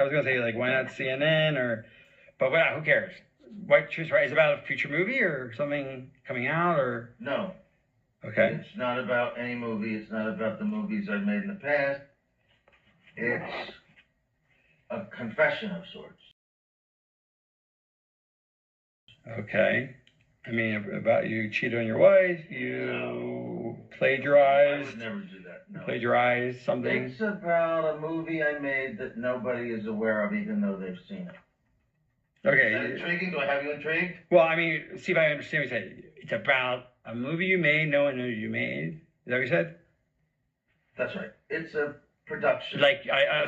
was gonna say like, why not CNN or, but who cares? White Truth Right is about a future movie or something coming out or? No. Okay. It's not about any movie. It's not about the movies I've made in the past. It's a confession of sorts. Okay. I mean, about you cheated on your wife, you plagiarized. I would never do that. No. Plagiarized something. It's about a movie I made that nobody is aware of, even though they've seen it. Okay. Is that intriguing? Do I have you intrigued? Well, I mean, see if I understand what you said. It's about a movie you made, no one knows you made. Is that what you said? That's right. It's a production. Like,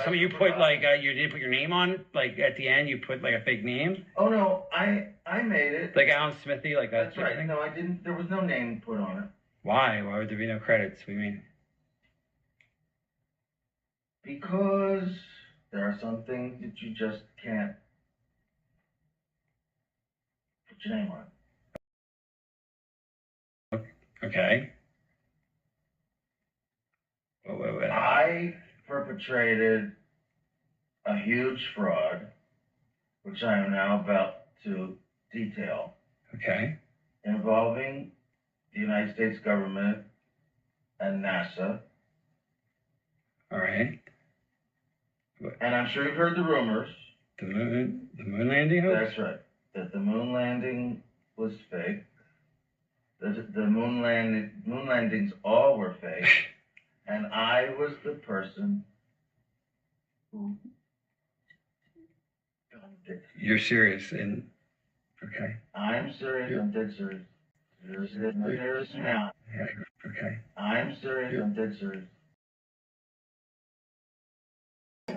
some of you put, like, you didn't put your name on, like, at the end, you put, like, a fake name? Oh, no, I made it. Like Alan Smithy, like that? That's right. No, I didn't. There was no name put on it. Why? Why would there be no credits? What do you mean? Because there are some things that you just can't put your name on. Okay. I perpetrated a huge fraud, which I am now about to detail. Okay. Involving the United States government and NASA. All right. And I'm sure you've heard the rumors. The moon landing hoax? That's right. That the moon landing was fake. The moon landings all were fake. And I was the person who done it. You're serious and okay. I'm serious. I'm dead serious. You're serious now. Yeah, okay. I'm serious. I'm dead serious.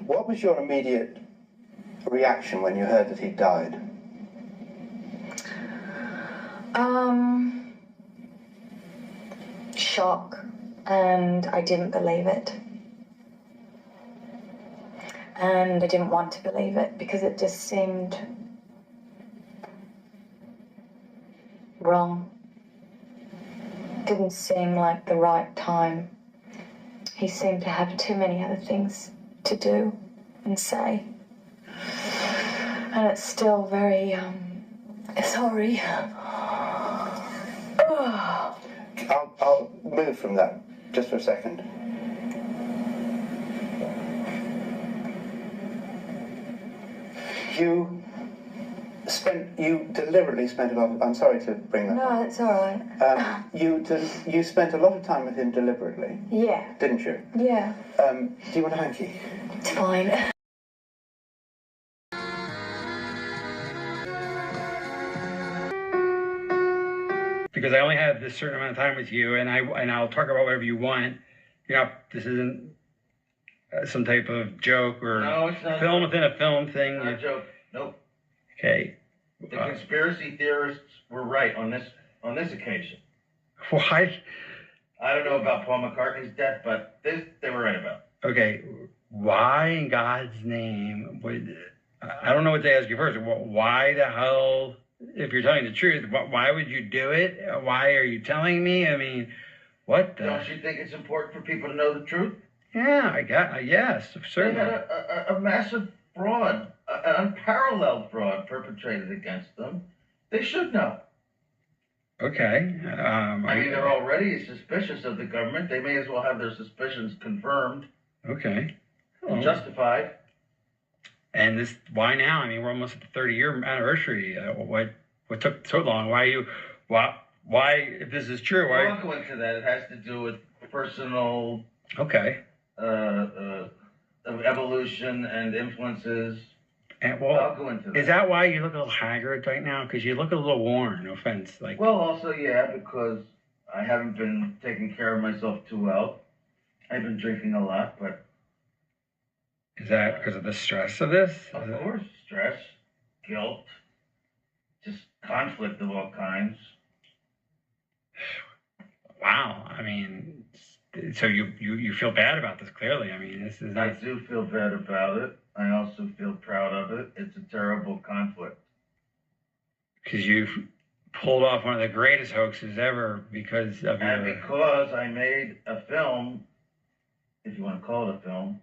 What was your immediate reaction when you heard that he died? Shock, and I didn't believe it. And I didn't want to believe it because it just seemed wrong. Didn't seem like the right time. He seemed to have too many other things to do and say. And it's still very, sorry. I'll move from that just for a second. You deliberately spent a lot of, I'm sorry to bring that up. No, it's all right. You spent a lot of time with him deliberately. Yeah. Didn't you? Yeah. Do you want a hanky? It's fine. Because I only have this certain amount of time with you, and I'll talk about whatever you want. You know, this isn't some type of joke or film within a film thing. Not a joke. Nope. Okay. The conspiracy theorists were right on this occasion. Why? I don't know about Paul McCartney's death, but they were right about. Okay. Why in God's name would I don't know what to ask you first. Why the hell? If you're telling the truth, why would you do it? Why are you telling me? I mean, what the? Don't you think it's important for people to know the truth? Yeah, yes, certainly. They had a massive fraud, an unparalleled fraud perpetrated against them. They should know. Okay. I mean, they're already suspicious of the government. They may as well have their suspicions confirmed. Okay. And justified. And this, why now? I mean, we're almost at the 30-year anniversary. What took so long? Why, if this is true, why? I won't go into that. It has to do with personal. Okay. Evolution and influences. And well, I'll go into that. Is that why you look a little haggard right now? Because you look a little worn. No offense. Like. Well, also, yeah, because I haven't been taking care of myself too well. I've been drinking a lot, but. Is that because of the stress of this? Of course, stress, guilt, just conflict of all kinds. Wow, I mean, so you feel bad about this, clearly. I mean, this is. I do feel bad about it. I also feel proud of it. It's a terrible conflict. Because you've pulled off one of the greatest hoaxes ever because of your. And because I made a film, if you want to call it a film,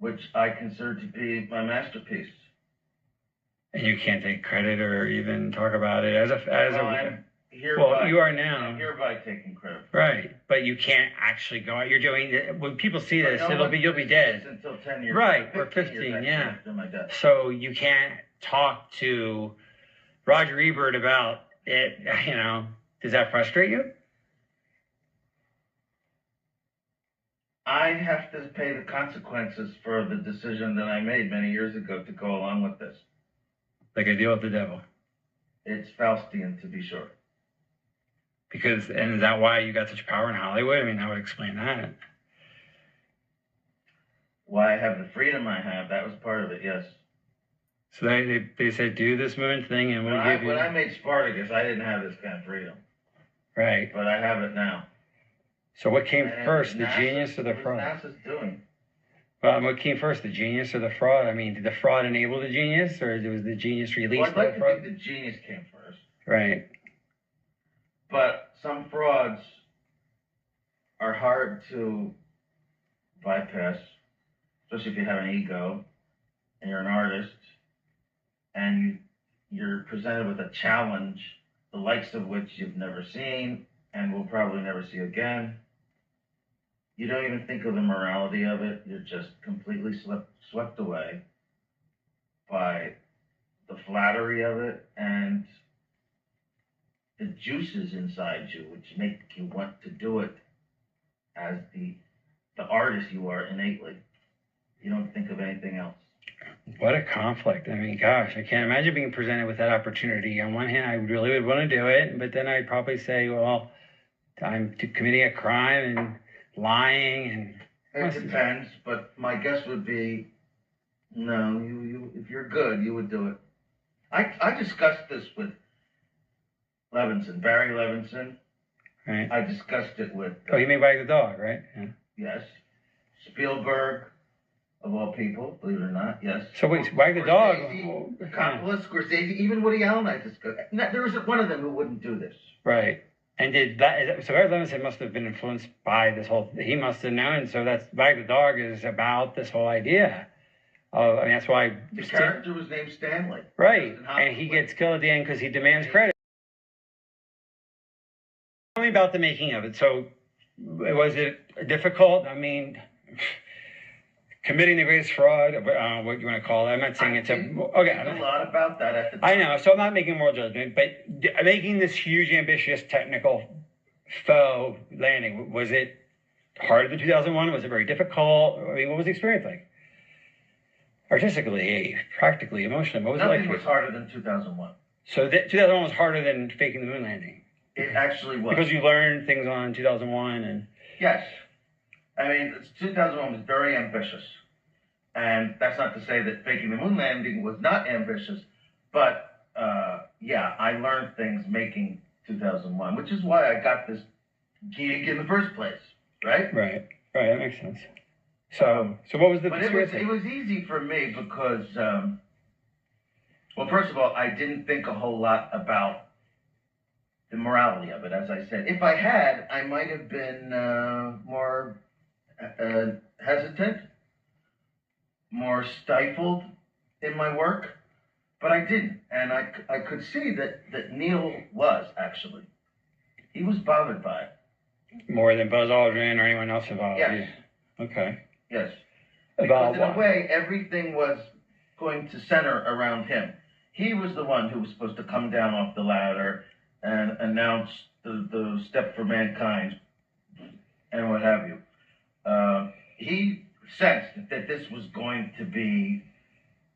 which I consider to be my masterpiece. And you can't take credit or even talk about it as I'm hereby, well, you are now. I'm hereby taking credit. Right, but you can't actually go out. You're doing it. When people see this, No you'll be dead. Until 10 years. Right, or 15 15, years yeah. after my death. So you can't talk to Roger Ebert about it. You know, does that frustrate you? I have to pay the consequences for the decision that I made many years ago to go along with this. Like a deal with the devil. It's Faustian, to be sure. Because, and is that why you got such power in Hollywood? I mean, that would explain that. Why I have the freedom I have, that was part of it, yes. So they said, do this moon thing and we'll give you... When I made Spartacus, I didn't have this kind of freedom. Right. But I have it now. So what came first, the NASA, genius or the fraud? What was NASA's doing? Well, what came first, the genius or the fraud? I mean, did the fraud enable the genius, or was the genius released Well, I'd like the to fraud? think the genius came first. Right. But some frauds are hard to bypass, especially if you have an ego and you're an artist and you're presented with a challenge, the likes of which you've never seen and will probably never see again. You don't even think of the morality of it. You're just completely swept away by the flattery of it and the juices inside you, which make you want to do it as the artist you are innately. You don't think of anything else. What a conflict. I mean, gosh, I can't imagine being presented with that opportunity. On one hand, I really would want to do it, but then I'd probably say, well, I'm committing a crime and lying and... It depends, but my guess would be, no, you if you're good, you would do it. I discussed this with Levinson, Barry Levinson. Right. I discussed it with... Oh, he made Wag the Dog, right? Yeah. Yes. Spielberg, of all people, believe it or not, yes. So wait, Wag the Dog... Coppola, Scorsese, even Woody Allen I discussed. There isn't one of them who wouldn't do this. Right. And did that... So Barry Levinson must have been influenced by this whole... He must have known, so that's... Wag the Dog is about this whole idea. I mean, that's why... The character was named Stanley. Right. And he gets killed at the end because he demands credit. Tell me about the making of it. So, was it difficult? I mean, committing the greatest fraud, what you want to call it. I'm not saying it's a... Okay. A lot about that at the time. I know, so I'm not making moral judgment, but making this huge, ambitious, technical faux landing, was it harder than 2001? Was it very difficult? I mean, what was the experience like? Artistically, practically, emotionally, what was it like? Nothing was harder than 2001. So 2001 was harder than faking the moon landing? It actually was. Because you learned things on 2001 and... Yes. I mean, 2001 was very ambitious. And that's not to say that faking the moon landing was not ambitious, but yeah, I learned things making 2001, which is why I got this gig in the first place, right? Right, that makes sense. So what was the... But it was easy for me because, well, first of all, I didn't think a whole lot about the morality of it, as I said. If I had, I might have been more hesitant, more stifled in my work, but I didn't. And I could see that Neil was, actually. He was bothered by it. More than Buzz Aldrin or anyone else involved? Yes. Yeah. Okay. Yes. About because in a way, everything was going to center around him. He was the one who was supposed to come down off the ladder and announce the step for mankind and what have you. He sensed that this was going to be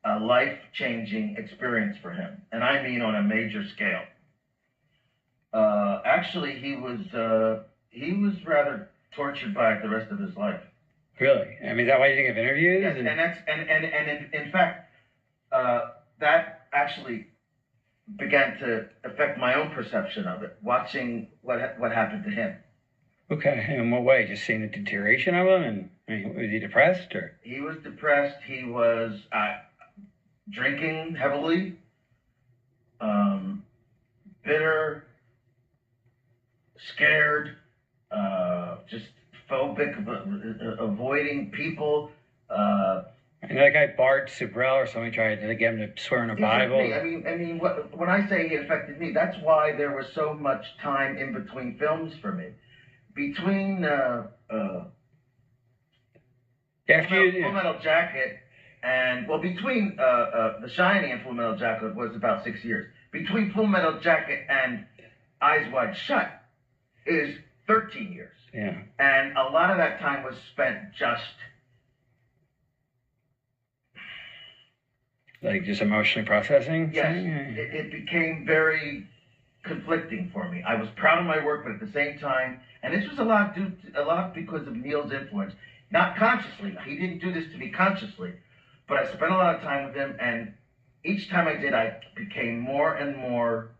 a life-changing experience for him, and I mean on a major scale. Actually, he was rather tortured by it the rest of his life. Really? I mean, is that why you didn't give interviews? Yes, and in fact, that actually began to affect my own perception of it, watching what happened to him. Okay, in what way? Just seeing the deterioration of him? And I mean, was he depressed or? He was depressed. He was drinking heavily, bitter, scared, just phobic, avoiding people, And that guy Bart Sibrel or somebody tried to get him to swear in a Bible. When I say he affected me, that's why there was so much time in between films for me. Between Full Metal Jacket and, well, between The Shining and Full Metal Jacket was about 6 years. Between Full Metal Jacket and Eyes Wide Shut is 13 years. Yeah. And a lot of that time was spent just like just emotionally processing? Yes. It became very conflicting for me. I was proud of my work, but at the same time, and this was a lot because of Neil's influence. Not consciously. He didn't do this to me consciously, but I spent a lot of time with him, and each time I did, I became more and more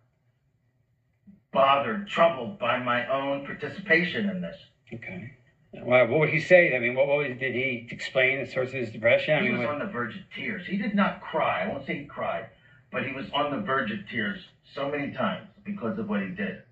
bothered, troubled by my own participation in this. Okay. Well, what would he say? I mean, did he explain the source of his depression? He was on the verge of tears. He did not cry. I won't say he cried, but he was on the verge of tears so many times because of what he did.